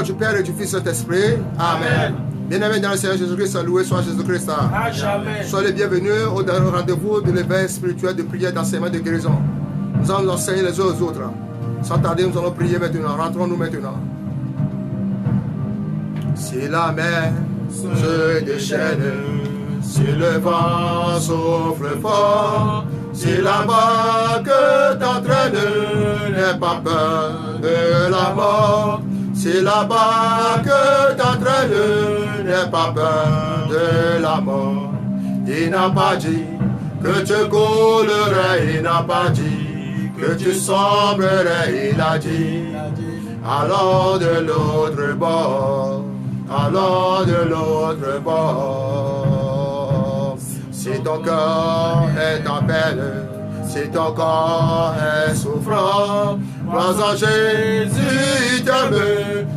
du Père et du Fils et de l'Esprit. Amen. Bien-aimés dans le Seigneur Jésus-Christ, loué soit Jésus-Christ. Soyez les bienvenus au rendez-vous de l'éveil spirituel, de prière, d'enseignement, de guérison. Nous allons nous enseigner les uns aux autres. Sans tarder, nous allons prier maintenant. Rentrons-nous maintenant. Si la mer se déchaîne, si le vent souffle fort, si la barque t'entraîne, n'aie pas peur de la mort. Si la barque t'entraîne, n'aie pas peur de la mort. Il n'a pas dit que tu coulerais, il n'a pas dit que tu sombrerais, il a dit. Allons de l'autre bord, allons de l'autre bord. Si ton cœur est en peine, si ton corps est souffrant, crois en Jésus, il t'aime,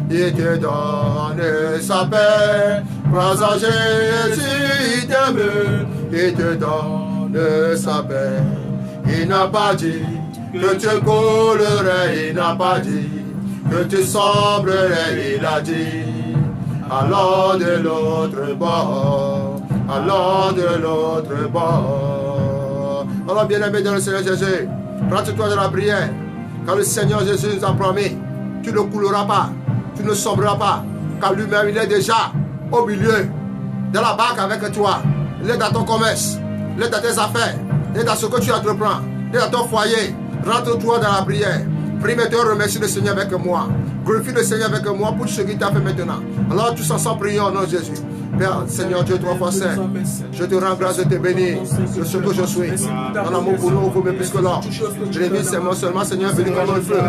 il te donne sa paix. Crois en Jésus, il t'aime, il te donne sa paix. Il n'a pas dit que tu coulerais, il n'a pas dit que tu sombrerais, il a dit. Allons de l'autre bord, allons de l'autre bord. Alors bien-aimé dans le Seigneur Jésus, prends-toi de la prière, car le Seigneur Jésus nous a promis, tu ne couleras pas, tu ne sombreras pas, car lui-même il est déjà au milieu de la barque avec toi. Il est dans ton commerce, il est dans tes affaires, il est dans ce que tu entreprends, il est dans ton foyer. Rentre-toi dans la prière. Prie maintenant, remercie le Seigneur avec moi. Glorifie le Seigneur avec moi pour ce qu'il t'a fait maintenant. Alors tous ensemble prions au nom de Jésus. Père, Seigneur Dieu, trois fois saint, je te rends grâce de te bénir de ce que je suis. Ton amour pour nous, vous plus que l'or. Je l'ai mis seulement, Seigneur, béni comme le feu.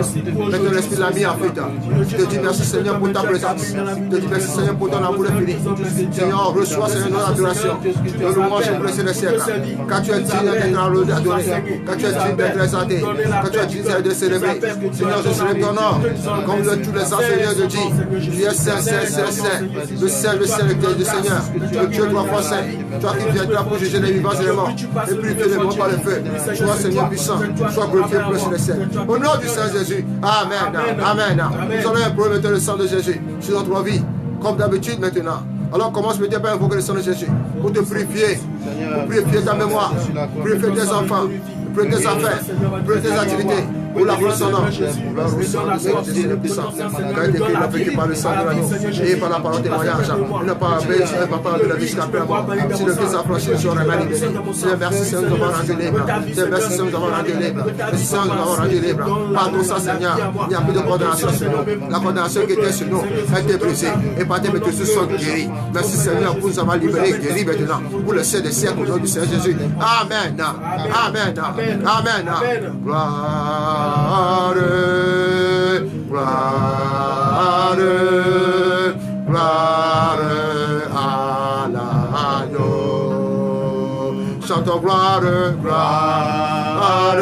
Maintenant, l'Esprit l'a mis en fuite. Je te dis merci, Seigneur, pour ta présence. Je te dis merci, Seigneur, pour ton amour infini. Seigneur, reçois, Seigneur, notre adoration. Nous louange et blessé le siècle. Car tu es digne d'être adoré. Car tu es digne d'être exalté. Car tu es digne de célébrer. Seigneur, je célèbre ton nom. Comme tous les enseigneurs de Dieu. Tu es saint, saint, saint, saint. Le Seigneur du Seigneur, le Dieu trois fois saint, toi qui viendras pour juger les vivants et les morts, et purifier les morts par le feu. Sois Seigneur puissant, sois glorifié pour le Seigneur. Au nom du Seigneur Jésus, Amen, Amen. Nous allons improver le sang de Jésus sur notre vie, comme d'habitude maintenant. Alors commence peut-être par invoquer le sang de Jésus, pour te purifier, pour purifier ta mémoire, pour purifier tes enfants, pour tes affaires, pour tes activités. Pour la gloire de son nom, le sang du Seigneur Jésus le puissant, car il est écrit, vaincu par le sang de l'agneau, et par la parole témoignage, il n'a pas enlevé la vie jusqu'à après la mort. Si le Fils a franchi, je serai mal libéré. Seigneur, merci, Seigneur, nous avons rendu libre. Seigneur, merci, Seigneur, nous avons rendu libre. Merci, Seigneur, nous avons rendu libre. Par ton sang, Seigneur, il n'y a plus de condamnation sur nous. La condamnation qui était sur nous a été brisée, et par tes méthodes sont guéris. Merci, Seigneur, pour nous avoir libérés, guéris maintenant, pour le siècle des siècles, au nom du Seigneur Jésus. Amen, Amen, Amen. Gloire. Gloire, gloire à l'agneau. Chantons gloire, gloire,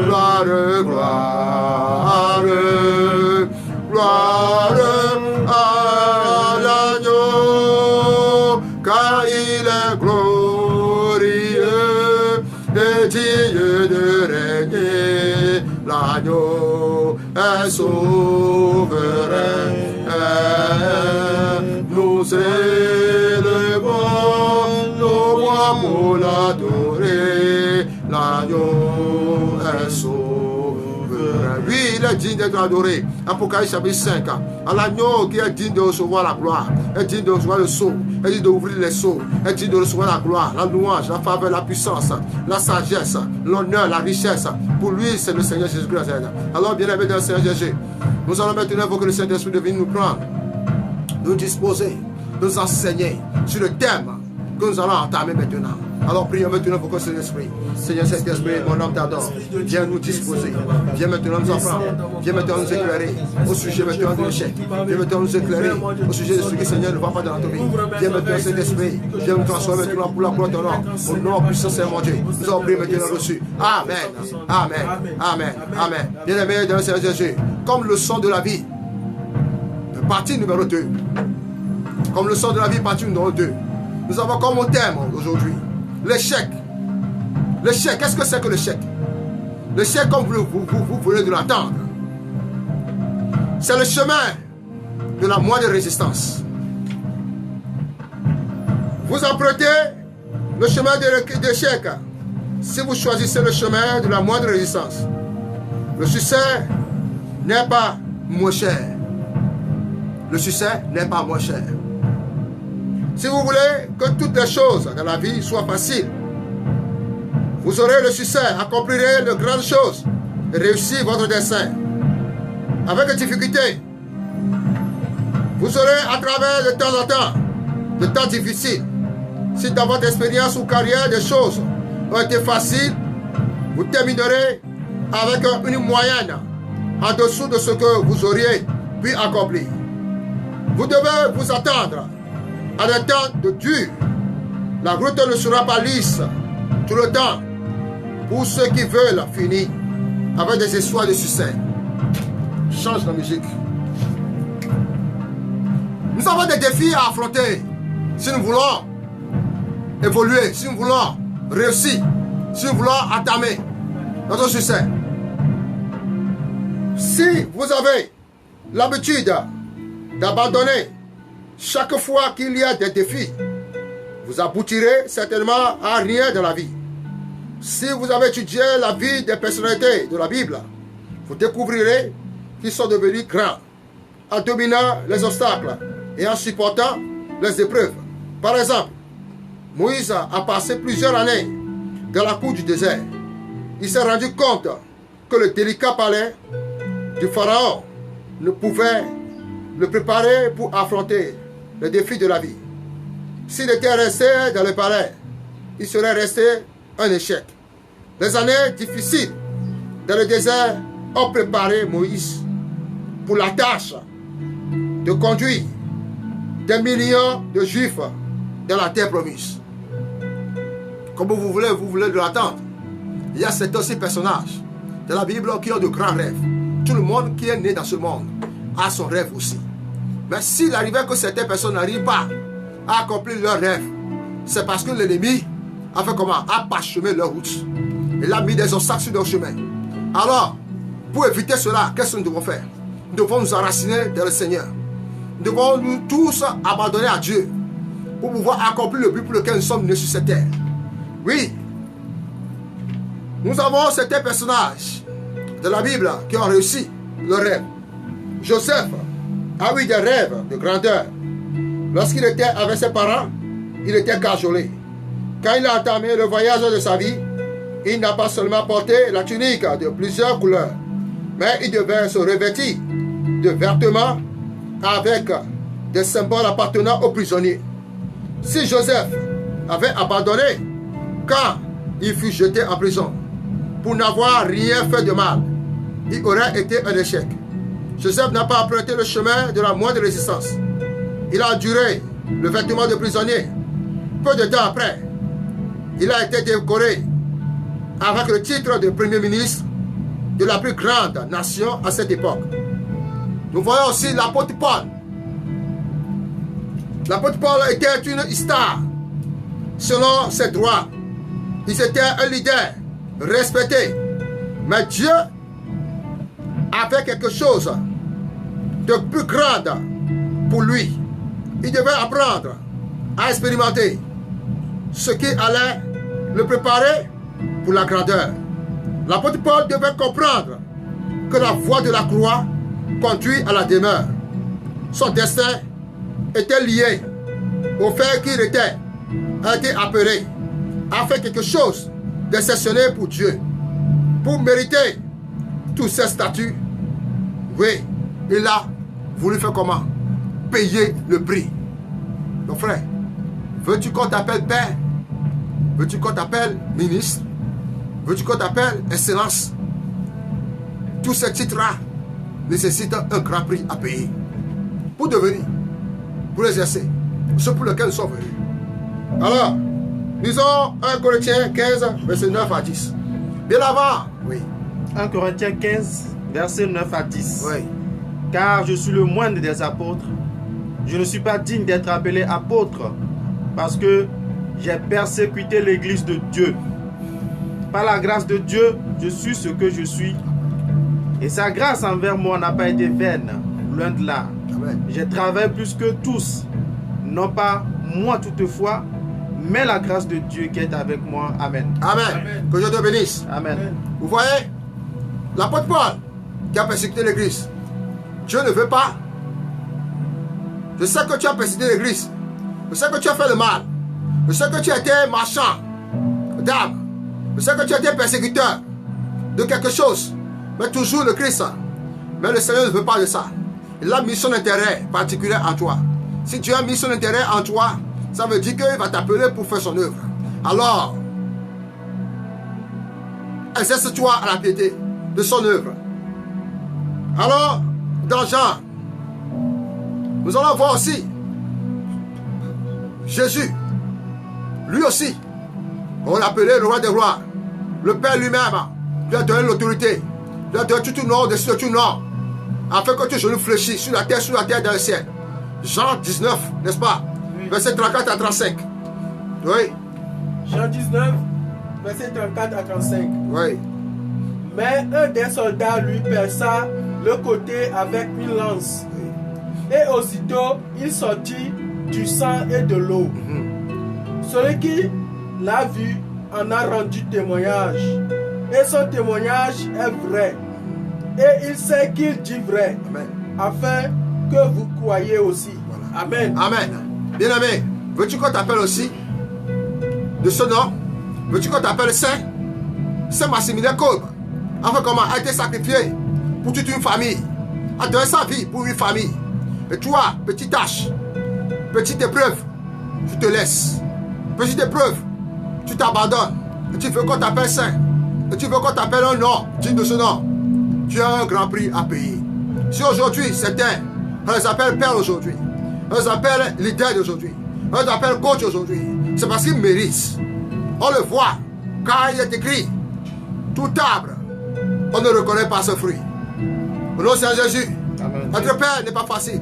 gloire, gloire, gloire à l'agneau, car il est glorieux et digne de régner. L'agneau est souverain, nous élevons nos voix pour l'adorer. L'agneau est souverain. Lui, il est digne d'être adoré. Apocalypse chapitre 5. À l'agneau qui est digne de recevoir la gloire, est digne de recevoir le sceau, est digne d'ouvrir les sceaux, est digne de recevoir la gloire, la louange, la faveur, la puissance, la sagesse, l'honneur, la richesse. Pour lui, c'est le Seigneur Jésus-Christ. Alors, bien-aimé dans le Seigneur Jésus, nous allons maintenant invoquer le Saint-Esprit de venir nous prendre, nous disposer, nous enseigner sur le thème que nous allons entamer maintenant. Alors prions maintenant pour que cet esprit, Seigneur Saint-Esprit, mon âme t'adore, viens nous disposer, viens maintenant nous apprendre, viens maintenant nous éclairer au sujet maintenant de l'échec, viens maintenant nous éclairer au sujet de ce que Seigneur ne va pas dans notre vie. Viens maintenant Saint-Esprit, viens nous transformer maintenant pour la gloire de ton nom, au nom puissant Seigneur mon Dieu. Nous avons prié maintenant reçu. Amen, Amen, Amen, Amen. Bien-aimés dans le Seigneur Jésus, comme le son de la vie, partie numéro 2, comme le son de la vie, partie numéro 2, nous avons comme thème aujourd'hui l'échec. L'échec, qu'est-ce que c'est que l'échec? L'échec, comme vous venez de l'entendre, c'est le chemin de la moindre résistance. Vous empruntez le chemin de l'échec si vous choisissez le chemin de la moindre résistance. Le succès n'est pas moins cher. Le succès n'est pas moins cher. Si vous voulez que toutes les choses dans la vie soient faciles, vous aurez le succès, accomplirez de grandes choses et réussirez votre dessein. Avec difficulté, vous aurez à travers de temps en temps, de temps difficiles. Si dans votre expérience ou carrière des choses ont été faciles, vous terminerez avec une moyenne en dessous de ce que vous auriez pu accomplir. Vous devez vous attendre à des temps de dur. La route ne sera pas lisse tout le temps pour ceux qui veulent finir avec des histoires de succès. Change la musique. Nous avons des défis à affronter si nous voulons évoluer, si nous voulons réussir, si nous voulons entamer notre succès. Si vous avez l'habitude d'abandonner chaque fois qu'il y a des défis, vous aboutirez certainement à rien dans la vie. Si vous avez étudié la vie des personnalités de la Bible, vous découvrirez qu'ils sont devenus grands en dominant les obstacles et en supportant les épreuves. Par exemple, Moïse a passé plusieurs années dans la cour du désert. Il s'est rendu compte que le délicat palais du pharaon ne pouvait le préparer pour affronter les défis de la vie. S'il était resté dans le palais, il serait resté un échec. Les années difficiles dans le désert ont préparé Moïse pour la tâche de conduire des millions de Juifs dans la terre promise. Comme vous voulez de l'attendre. Il y a certains aussi personnages de la Bible qui ont de grands rêves. Tout le monde qui est né dans ce monde a son rêve aussi. Mais s'il arrivait que certaines personnes n'arrivent pas à accomplir leurs rêves, c'est parce que l'ennemi a fait comment? A parsemé leur route. Il a mis des obstacles sur leur chemin. Alors, pour éviter cela, qu'est-ce que nous devons faire? Nous devons nous enraciner dans le Seigneur. Nous devons nous tous abandonner à Dieu pour pouvoir accomplir le but pour lequel nous sommes nés sur cette terre. Oui, nous avons certains personnages de la Bible qui ont réussi leur rêve. Joseph a eu des rêves de grandeur. Lorsqu'il était avec ses parents, il était cajolé. Quand il a entamé le voyage de sa vie, il n'a pas seulement porté la tunique de plusieurs couleurs, mais il devait se revêtir de vêtements avec des symboles appartenant aux prisonniers. Si Joseph avait abandonné quand il fut jeté en prison pour n'avoir rien fait de mal, il aurait été un échec. Joseph n'a pas emprunté le chemin de la moindre résistance. Il a enduré le vêtement de prisonnier. Peu de temps après, il a été décoré avec le titre de Premier ministre de la plus grande nation à cette époque. Nous voyons aussi l'apôtre Paul. L'apôtre Paul était une star selon ses droits. Il était un leader respecté. Mais Dieu avait quelque chose de plus grand pour lui. Il devait apprendre à expérimenter ce qui allait le préparer pour la grandeur. L'apôtre Paul devait comprendre que la voie de la croix conduit à la demeure. Son destin était lié au fait qu'il a été appelé à faire quelque chose d'exceptionnel pour Dieu. Pour mériter tous ces statuts, oui, il a voulu faire comment? Payer le prix. Mon frère, veux-tu qu'on t'appelle père? Veux-tu qu'on t'appelle ministre? Veux-tu qu'on t'appelle excellence? Tous ces titres-là nécessitent un grand prix à payer. Pour devenir, pour exercer, ce pour lequel nous sommes venus. Alors, lisons 1 Corinthiens 15, verset 9 à 10. Bien avant, oui. 1 Corinthiens 15, verset 9 à 10. Oui. Car je suis le moindre des apôtres. Je ne suis pas digne d'être appelé apôtre parce que j'ai persécuté l'église de Dieu. Par la grâce de Dieu, je suis ce que je suis. Et sa grâce envers moi n'a pas été vaine, loin de là. Amen. J'ai travaillé plus que tous. Non pas moi toutefois, mais la grâce de Dieu qui est avec moi. Amen. Amen. Amen. Que Dieu te bénisse. Amen. Vous voyez, l'apôtre Paul qui a persécuté l'église, Dieu ne veut pas. Je sais que tu as persécuté l'église. Je sais que tu as fait le mal. Je sais que tu as été marchand d'âme. Je sais que tu as été persécuteur de quelque chose. Mais toujours le Christ. Mais le Seigneur ne veut pas de ça. Il a mis son intérêt particulier en toi. Si Dieu a mis son intérêt en toi, ça veut dire qu'il va t'appeler pour faire son œuvre. Alors, exerce-toi à la piété de son œuvre. Alors, dans Jean, nous allons voir aussi Jésus. Lui aussi, on l'appelait le roi des rois. Le Père lui-même lui a donné l'autorité. Lui a donné tout nom, dessus de tout nom. Afin que tes genoux fléchissent sur la terre, dans le ciel. Jean 19, n'est-ce pas? Oui. Verset 34 à 35. Oui, Jean 19, verset 34 à 35. oui. Mais un des soldats lui perça le côté avec une lance. Et aussitôt, il sortit du sang et de l'eau. Celui qui l'a vu en a rendu témoignage. Et son témoignage est vrai. Et il sait qu'il dit vrai. Amen. Afin que vous croyez aussi. Voilà. Amen. Amen. Bien-aimé, veux-tu qu'on t'appelle aussi de ce nom? Veux-tu qu'on t'appelle Saint? Saint Maximilien Kolbe. Enfin, comment a été sacrifié pour toute une famille, a donné sa vie pour une famille. Et toi, petite tâche, petite épreuve, tu te laisses. Petite épreuve, tu t'abandonnes. Et tu veux qu'on t'appelle Saint. Et tu veux qu'on t'appelle un nom, digne de ce nom. Tu as un grand prix à payer. Si aujourd'hui, certains, on les appelle père aujourd'hui, on les appelle leader d'aujourd'hui, on les appelle coach aujourd'hui, c'est parce qu'ils méritent. On le voit, car il est écrit, tout arbre, on ne reconnaît pas ce fruit. Au nom de Saint Jésus, Amen. notre Père n'est pas facile.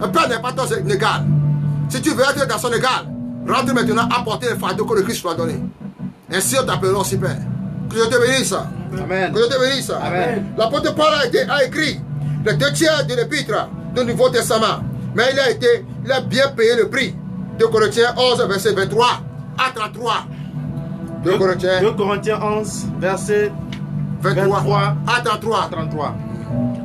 Un Père n'est pas ton égal. Si tu veux être dans son égal, rentre maintenant apporter les fardeaux que le Christ t'a donné. Ainsi on t'appellera aussi Père. Que Dieu te bénisse. Amen. Que Dieu te bénisse. Amen. L'apôtre Paul a écrit les 2 tiers de l'épître du Nouveau Testament. Mais il a bien payé le prix. 2 Corinthiens 11, verset 23 à 33. 2 Corinthiens 2 Corinthiens 11, verset 23 à 33. 33.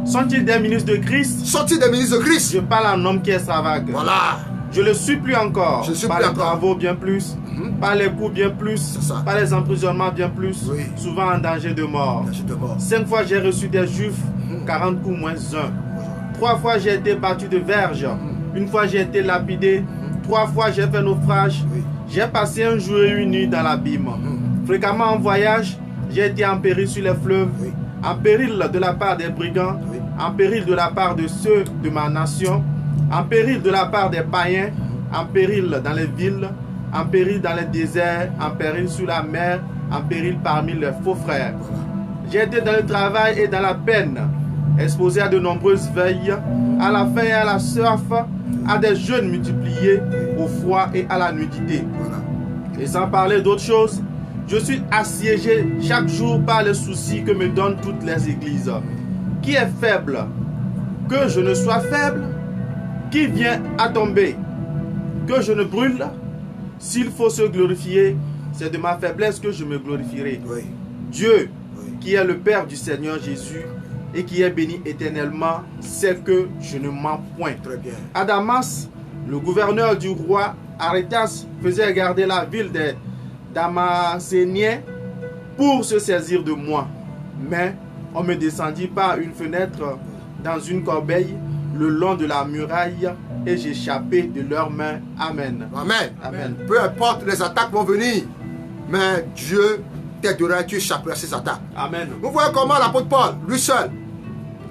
Sont-ils des ministres de Christ? Sortis des ministres de Christ. Je parle à un homme qui est extravagant. Voilà. Je le suis plus encore. Je le suis par plus les encore. travaux bien plus, par les coups bien plus, ça. par les emprisonnements bien plus, Oui. souvent en danger de mort. Je te mort. 5 fois j'ai reçu des juifs, 40 coups moins 1. 3 fois j'ai été battu de verge. 1 fois j'ai été lapidé. 3 fois j'ai fait naufrage. Oui. J'ai passé un jour et une nuit dans l'abîme. Fréquemment en voyage, j'ai été en péril sur les fleuves, Oui. en péril de la part des brigands, Oui. en péril de la part de ceux de ma nation, en péril de la part des païens, en péril dans les villes, en péril dans les déserts, en péril sur la mer, en péril parmi les faux frères. J'ai été dans le travail et dans la peine, exposé à de nombreuses veilles, à la faim et à la soif, à des jeûnes multipliés, au froid et à la nudité. Voilà. Et sans parler d'autre chose, je suis assiégé chaque jour par les soucis que me donnent toutes les églises. Qui est faible? Que je ne sois faible? Qui vient à tomber? Que je ne brûle? S'il faut se glorifier, c'est de ma faiblesse que je me glorifierai. Oui. Dieu, Oui. qui est le Père du Seigneur Jésus et qui est béni éternellement, sait que je ne mens point. Très bien. À Damas, le gouverneur du roi Arétas faisait garder la ville des Damascéniens pour se saisir de moi. Mais on me descendit par une fenêtre dans une corbeille le long de la muraille et j'échappais de leurs mains. Amen. Amen. Amen. Peu importe les attaques vont venir, mais Dieu t'aidera et tu échapperas à ces attaques. Amen. Vous voyez comment l'apôtre Paul, lui seul,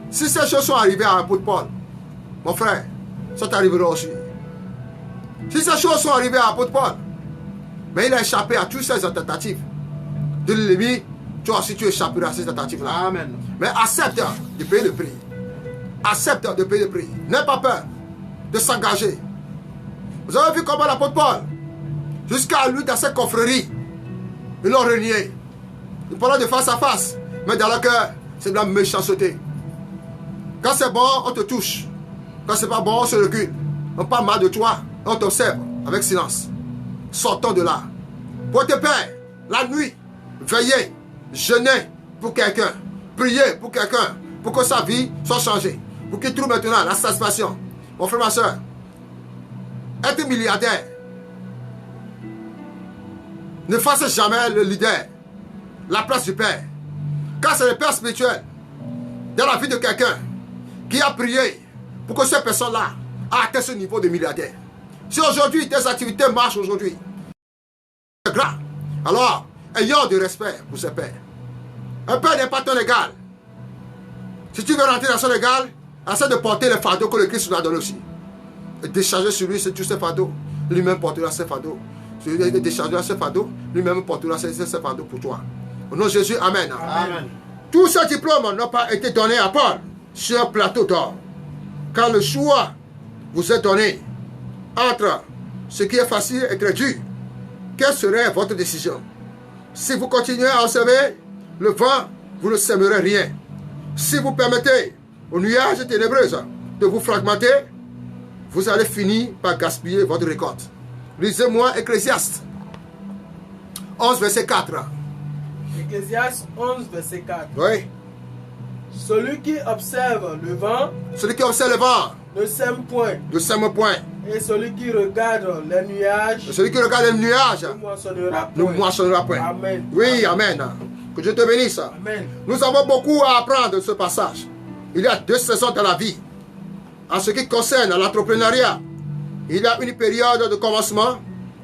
si ces choses sont arrivées à l'apôtre Paul, mon frère, ça t'arrivera aussi. Si ces choses sont arrivées à l'apôtre Paul, mais il a échappé à toutes ces tentatives de l'ennemi, toi aussi tu échapperas à ces tentatives-là. Amen. Mais accepte de payer le prix. Accepte de payer le prix. N'aie pas peur de s'engager. Vous avez vu comment l'apôtre Paul, jusqu'à lui dans ses confréries, ils l'ont renié. Ils parlaient de face à face, mais dans le cœur, c'est de la méchanceté. Quand c'est bon, on te touche. Quand c'est pas bon, on se recule. On parle mal de toi, on t'observe avec silence. Sortons de là. Votre Père, la nuit, veillez, jeûnez pour quelqu'un, priez pour quelqu'un, pour que sa vie soit changée, pour qu'il trouve maintenant la satisfaction. Mon frère, ma soeur, être milliardaire, ne fasse jamais le leader, la place du Père. Car c'est le Père spirituel dans la vie de quelqu'un qui a prié pour que cette personne-là a atteint ce niveau de milliardaire. Si aujourd'hui tes activités marchent aujourd'hui, c'est grave. Alors, ayons du respect pour ce Père. Un Père n'est pas ton égal. Si tu veux rentrer dans son égal, essaie de porter le fardeau que le Christ nous a donné aussi. Et décharger sur lui tous ses fardeaux. Lui-même portera ses fardeaux. Déchargera ses fardeaux. Lui-même portera ses fardeaux pour toi. Au nom de Jésus, Amen. Amen. Tous ces diplômes n'ont pas été donnés à Paul sur un plateau d'or. Car le choix vous est donné entre ce qui est facile et très dur. Quelle serait votre décision? Si vous continuez à observer le vent, vous ne sèmerez rien. Si vous permettez aux nuages ténébreux de vous fragmenter, vous allez finir par gaspiller votre récolte. Lisez-moi Ecclésiaste 11, verset 4. Ecclésiaste 11, verset 4. Oui. Celui qui observe le vent Celui qui observe le vent ne sème point. ne sème point. Et celui qui regarde les nuages Et celui qui regarde les nuages ne moissonnera ne point. moissonnera point. Amen. Oui, Amen. Que Dieu te bénisse. Amen. Nous avons beaucoup à apprendre de ce passage. Il y a deux saisons dans la vie. En ce qui concerne l'entrepreneuriat, il y a une période de commencement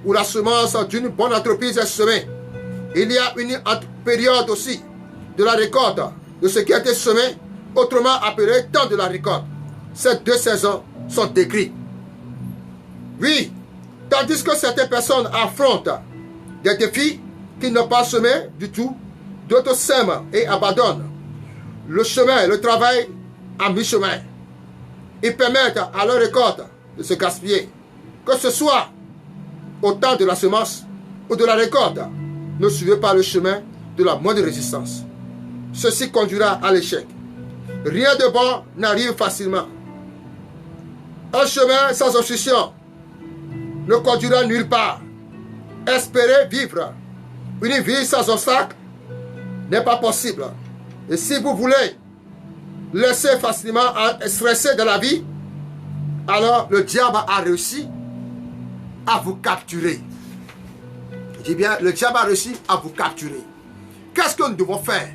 où la semence d'une bonne entreprise est semée. Il y a une période aussi de la récolte de ce qui a été semé, autrement appelé temps de la récolte. Ces deux saisons sont décrites. Oui, tandis que certaines personnes affrontent des défis qu'ils n'ont pas semés du tout, d'autres sèment et abandonnent le chemin, le travail à mi-chemin. Ils permettent à leur récolte de se gaspiller. Que ce soit au temps de la semence ou de la récolte, ne suivez pas le chemin de la moindre résistance. Ceci conduira à l'échec. Rien de bon n'arrive facilement. Un chemin sans obstruction ne conduira nulle part. Espérer vivre une vie sans obstacle n'est pas possible. Et si vous voulez laisser facilement stresser dans la vie, alors le diable a réussi à vous capturer. Je dis bien, le diable a réussi à vous capturer. Qu'est-ce que nous devons faire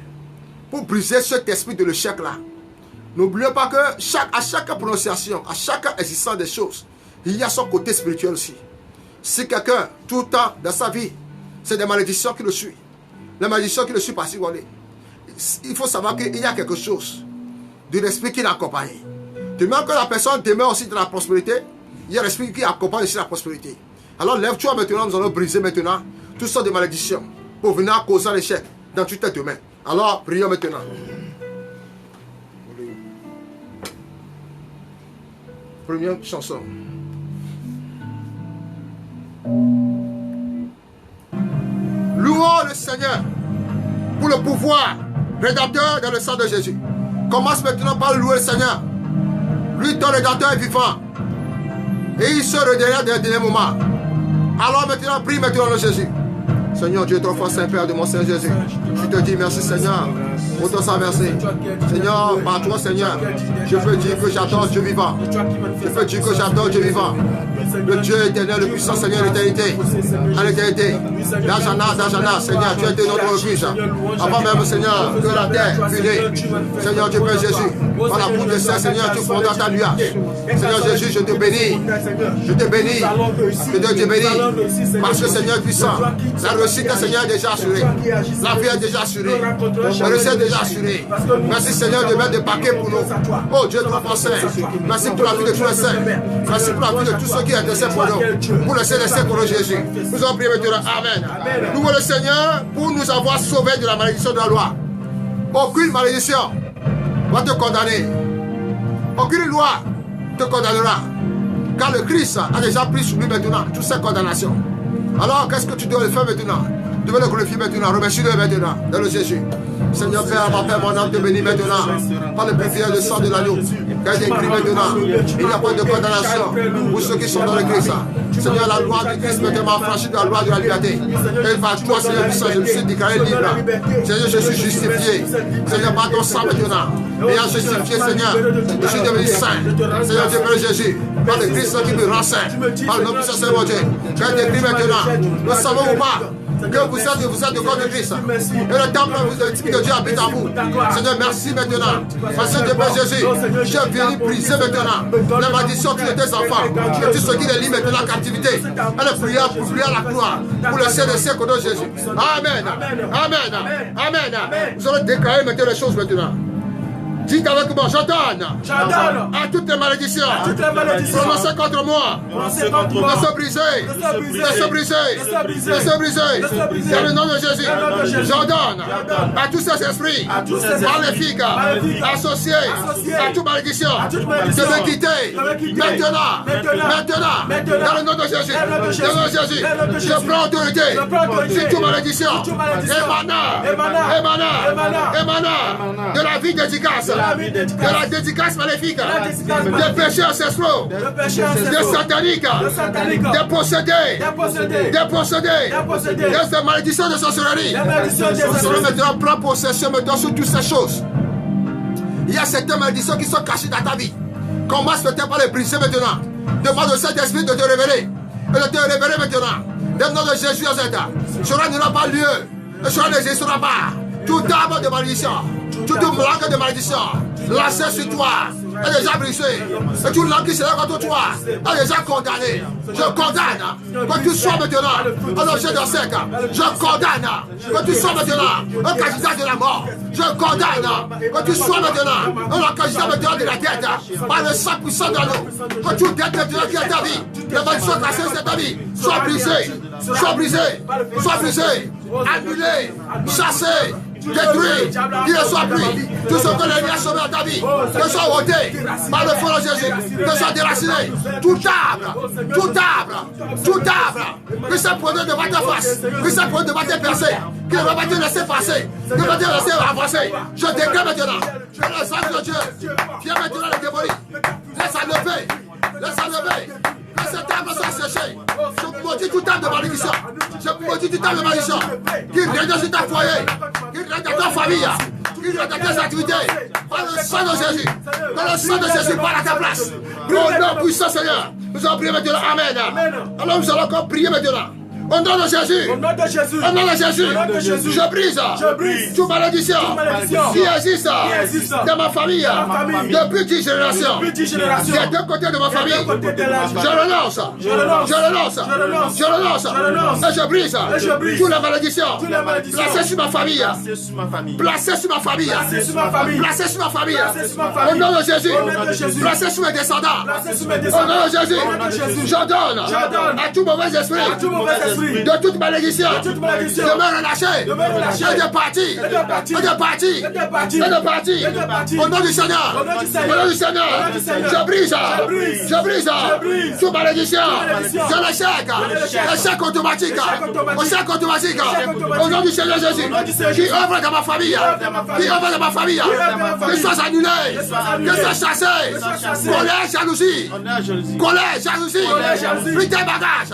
pour briser cet esprit de l'échec-là? N'oublions pas que à chaque prononciation, à chaque existence des choses, il y a son côté spirituel aussi. Si quelqu'un, tout le temps dans sa vie, c'est des malédictions qui le suivent, les malédictions qui le suivent par-ci, il faut savoir qu'il y a quelque chose de l'esprit qui l'accompagne. De même que la personne demeure aussi dans la prospérité, il y a l'esprit qui accompagne aussi la prospérité. Alors lève-toi maintenant, nous allons briser maintenant toutes sortes de malédictions pour venir causer l'échec dans tout tes domaines. Alors prions maintenant. Première chanson. Louons le Seigneur pour le pouvoir rédempteur dans le sang de Jésus. Commence maintenant par louer le Seigneur. Lui, ton rédempteur est vivant. Et il se redonnera dans les derniers moments. Alors maintenant, prie maintenant le Jésus. Seigneur Dieu, ton fort Saint-Père de mon Seigneur Jésus. Je te dis merci Seigneur. Pour ton sang merci. Seigneur, par toi Seigneur, je peux dire que j'adore Dieu vivant. Je peux dire que j'adore Dieu vivant. Le Dieu éternel, le puissant Seigneur l'éternité. À l'éternité. D'Ajana, Seigneur, tu étais notre refuge. Avant même Seigneur, que la terre fût née. Seigneur Dieu Père Jésus. Par la bouche de Saint Seigneur, tu fondas ta nuage. Seigneur Jésus, je te bénis. Je te bénis. Je te bénis. Parce que Seigneur puissant, la réussite est Seigneur déjà assurée. La vie est déjà assurée. La réussite est déjà assurée. Merci Seigneur de mettre des paquets pour nous. Oh Dieu trop saint. Merci pour la vie de tous les saints. Merci pour la vie de tous ceux qui intercèdent pour nous. Pour le céleste pour nous Jésus. Nous allons prier maintenant. Amen. Louons le Seigneur pour nous avoir sauvés de la malédiction de la loi. Aucune malédiction va te condamner. Aucune loi te condamnera. Car le Christ a déjà pris sur lui maintenant toutes ces condamnations. Alors qu'est-ce que tu dois le faire maintenant? Tu dois le glorifier maintenant. Remercie-le maintenant dans le Jésus. Seigneur Père, ma Père, mon âme te bénit maintenant. Par le précieux de sang de l'agneau. Car il est écrit maintenant. Il n'y a pas de condamnation pour ceux qui sont dans le Christ. Seigneur, la loi du Christ maintenant franchit de la loi de la liberté. Et par toi, Seigneur puissant, je me suis déclaré libre. Seigneur, je suis justifié. Seigneur, par ton sang maintenant. Ayant justifié, Seigneur, je suis devenu saint. Seigneur, Dieu Père Jésus, par le Christ qui me rend saint. Par le nom puissant, Seigneur mon Dieu. Car il est écrit maintenant. Nous savons ou pas que vous êtes le corps de Christ. Et le temple de Dieu habite en vous. Seigneur, merci maintenant. Parce que Dieu Père Jésus, je viens briser maintenant la malédiction de tes enfants. Et tout ce qui les lie maintenant en captivité. Elle prière pour prier à la gloire. Pour le ciel des siècles de Jésus. Amen. Amen. Amen. Vous allez déclarer maintenant les choses maintenant. Dites avec moi, j'ordonne à toutes les malédictions prononcées contre moi de se briser, de se briser, de se briser. Dans le nom de Jésus, j'ordonne à tous ces esprits maléfiques associés à toute malédiction de me quitter maintenant, dans le nom de Jésus. Dans le nom de Jésus, je prends autorité sur toute malédiction émanant de la vie dédicace. De la dédicace maléfique, des péchés ancestraux, des sataniques, des possédés, des malédictions de sorcellerie. Nous allons maintenant prendre possession maintenant sur toutes ces choses. Il y a certaines malédictions qui sont cachées dans ta vie. Commence peut-être par les briser maintenant. Demande au Saint-Esprit de te révéler. Et de te révéler maintenant. Dans le nom de Jésus, cela n'aura pas lieu. Et cela n'existera pas. Tout arbre de malédiction. Toute langue de malédiction lancée sur toi est déjà brisée. Et toute langue qui se lève contre toi est déjà condamnée. Je condamne que tu sois maintenant un objet de sec. Je condamne que tu sois maintenant un candidat de la mort. Je condamne que tu sois maintenant un candidat maintenant de la tête. Par le sang puissant de l'eau. Que toute tête maintenant qui est ta vie, les malédictions cassées de ta vie, soient brisées. Soient brisées. Soient brisées. Annulées. Chassées. Détruit, qu'il ne soit plus. Tout ce que l'ennemi a sauvé dans ta vie, que soit ôté par le feu de Jésus, que soit déraciné. Tout arbre, que ça prenait devant ta face, que ça prenait devant tes percées, qui ne va pas te laisser passer, qui ne va pas te laisser avancer. Je déclare maintenant que le sang de Dieu vient maintenant le démolir. Laisse-la lever, laisse-la lever. Que cet arbre soit séché. Je maudis tout arbre de malédiction. Je maudis tout arbre de malédiction. Qui règne dans ta foyer, qui règne dans ta famille, qui règne dans tes activités. Par le sang de Jésus. Par le sang de Jésus, par à ta place. Au nom puissant Seigneur. Nous allons prier maintenant. Amen. Alors nous allons encore prier maintenant. Au nom de Jésus. Au nom de Jésus. Je brise toute malédiction qui existe dans ma famille depuis 10 générations. Des deux côtés de ma famille. Je renonce. Et je brise toute la malédiction placée sur ma famille. Placée sur ma famille. Au nom de Jésus. Placée sur mes descendants. Au nom de Jésus. J'ordonne à tout mauvais esprit. De toute malédiction, de me relâcher, et de partir, au nom du Seigneur, je brise, toute malédiction, de l'échec automatique, au nom du Seigneur Jésus, qui œuvre dans ma famille, que soit annulé, que soit chassé, colère, jalousie, pris tes bagages,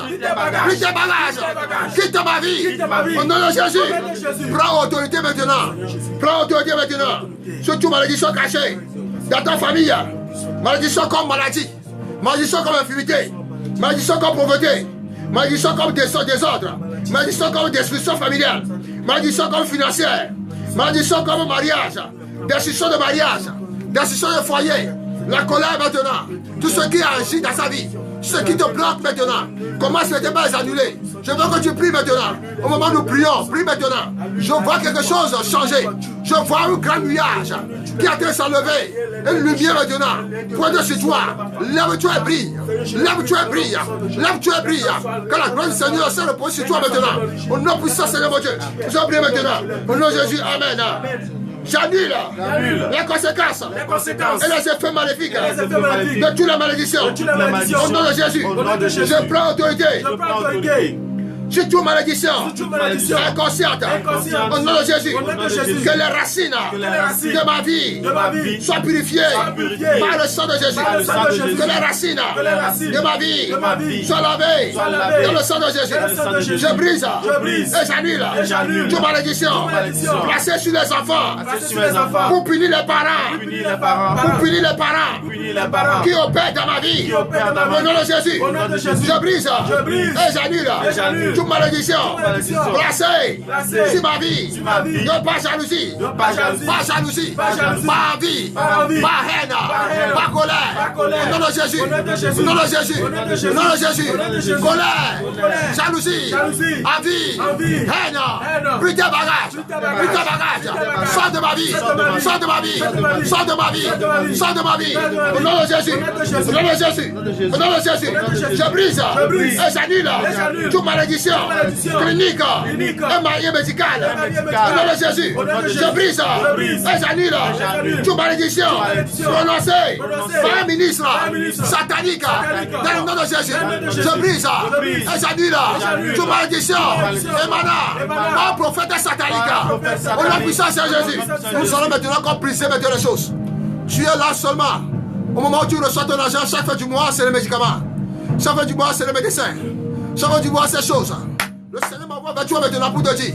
quitte ma vie. Au nom de Jésus. Prends autorité maintenant. Sur toute malédiction cachée dans ta famille. Malédiction comme maladie. Malédiction comme infirmité. Malédiction comme pauvreté. Malédiction comme désordre. Malédiction comme destruction familiale. Malédiction comme financière. Malédiction comme mariage. Destruction de mariage. Destruction de foyer. La colère maintenant. Tout ce qui agit dans sa vie. Ce qui te bloque maintenant, commence maintenant à les annuler. Je veux que tu pries maintenant. Au moment où nous prions, prie maintenant. Je vois quelque chose changer. Je vois un grand nuage qui est en train de s'enlever. Et une lumière maintenant pointe sur toi. Lève-toi et brille. Que la gloire du Seigneur se repose sur toi maintenant. Au nom puissant Seigneur mon Dieu. Nous allons prier maintenant. Au nom de Jésus, Amen. J'annule les conséquences et les effets maléfiques de toute la malédiction. Au nom de Jésus, je prends autorité sur toute malédiction toute malédiction inconsciente, inconsciente, au nom de Jésus, au nom de Jésus, que les racines de ma vie soient purifiées par le sang de Jésus, par le sang de Jésus, que les racines de ma vie soient lavées dans le sang de Jésus. Je brise et j'annule toute malédiction placée sur les enfants pour punir les parents, pour punir les parents qui opèrent dans ma vie. Au nom de Jésus, je brise et j'annule toute malédiction placée sur ma vie. Ne pas jalousie, pas jalousie, pas envie, pas haine, pas colère. Au nom de Jésus, au nom de Jésus, au nom de Jésus, colère, jalousie, envie, haine, plus de bagages, sors de ma vie, sors de ma vie, sors de ma vie, sors de ma vie. Au nom de Jésus, au nom de Jésus, au nom de Jésus, je brise et j'annule toute malédiction clinique et médicale. Au nom de Jésus, je brise et j'annule toute malédiction prononcée par un ministre satanique dans le nom de Jésus. Je brise et j'annule toute malédiction émanant au prophète satanique. Au nom puissant de Jésus, nous allons maintenant comme briser maintenant les choses. Tu es là seulement. Au moment où tu reçois ton argent, chaque fin du mois, c'est les médicaments. Chaque fin du mois, c'est les médecins. Chaque fin du mois, c'est choses. Le Seigneur m'envoie vers toi maintenant pour te dire.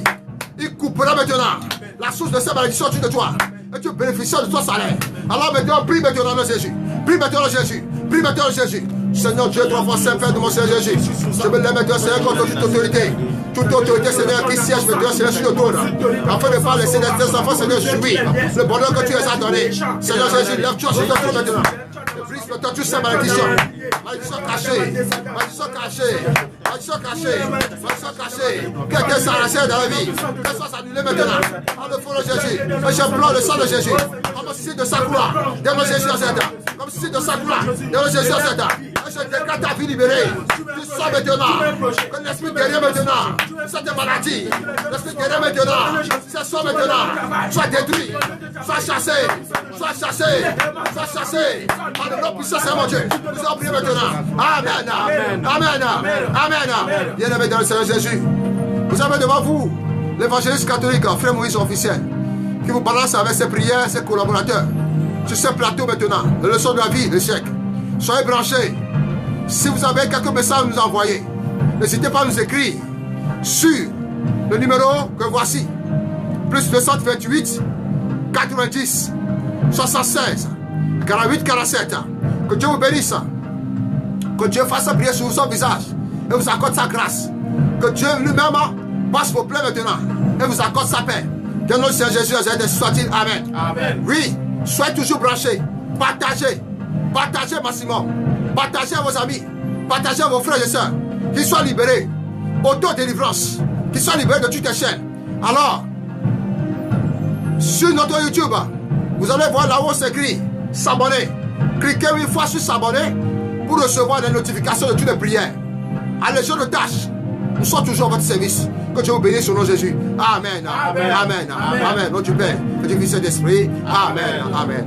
Il coupera maintenant la source de cette malédiction de toi. Et tu bénéficies de ton salaire. Alors maintenant, prie maintenant de Jésus. Prie maintenant de Jésus. Prie maintenant de Jésus. Seigneur Dieu, trois fois saint Père de mon Seigneur Jésus. Je me lève maintenant, Seigneur, contre toute autorité. Toute autorité, Seigneur, qui siège maintenant, Seigneur, sur le trône. Afin de faire laisser tes enfants, Seigneur, jouir le bonheur que tu les as donné. Seigneur Jésus, lève-toi sur ton trône maintenant. Brise maintenant toute cette malédiction. Malédiction cachée. Malédiction cachée. Malédiction cachée. Malédiction cachée. Quelqu'un s'arrache dans la vie. Qu'elle soit annulée maintenant. En le fond de Jésus. Et j'implore le sang de Jésus. Comme si de sa gloire. Dans le Jésus en cet temps. Comme si de sa gloire. Dans le Jésus en cet temps. Et je déclare ta vie libérée. Tu sors maintenant. Que l'esprit guérit maintenant. Cette maladie. L'esprit guérit maintenant. C'est sort maintenant. Sois détruit. Sois chassé. Sois chassé. Sois chassé. Par le nom puissant, c'est mon Dieu. Nous allons prier maintenant. Amen. Amen. Amen. Bien-aimé dans le Seigneur Jésus. Vous avez devant vous l'évangéliste catholique, frère Moïse officiel, qui vous balance avec ses prières, ses collaborateurs. Sur ce plateau maintenant, les leçons de la vie, l'échec. Soyez branchés. Si vous avez quelques messages à nous envoyer, n'hésitez pas à nous écrire sur le numéro que voici. Plus 228 90 76 48 47. Que Dieu vous bénisse. Que Dieu fasse prier sur son visage et vous accorde sa grâce. Que Dieu lui-même passe vos plaies maintenant et vous accorde sa paix. Que notre Seigneur Jésus soit-il. Amen. Amen. Oui, soyez toujours branchés. Partagez. Partagez maximum. Partagez à vos amis. Partagez à vos frères et sœurs. Qu'ils soient libérés. Auto-délivrance. Qu'ils soient libérés de toutes les chaînes. Alors, sur notre YouTube, vous allez voir là où c'est écrit s'abonner. Cliquez une fois sur s'abonner pour recevoir les notifications de toutes les prières. Allégeons de tâches. Nous sommes toujours à votre service. Que Dieu vous bénisse au nom de Jésus. Amen. Amen. Amen. Amen. Notre Père, que Dieu puisse d'esprit. Amen. Amen.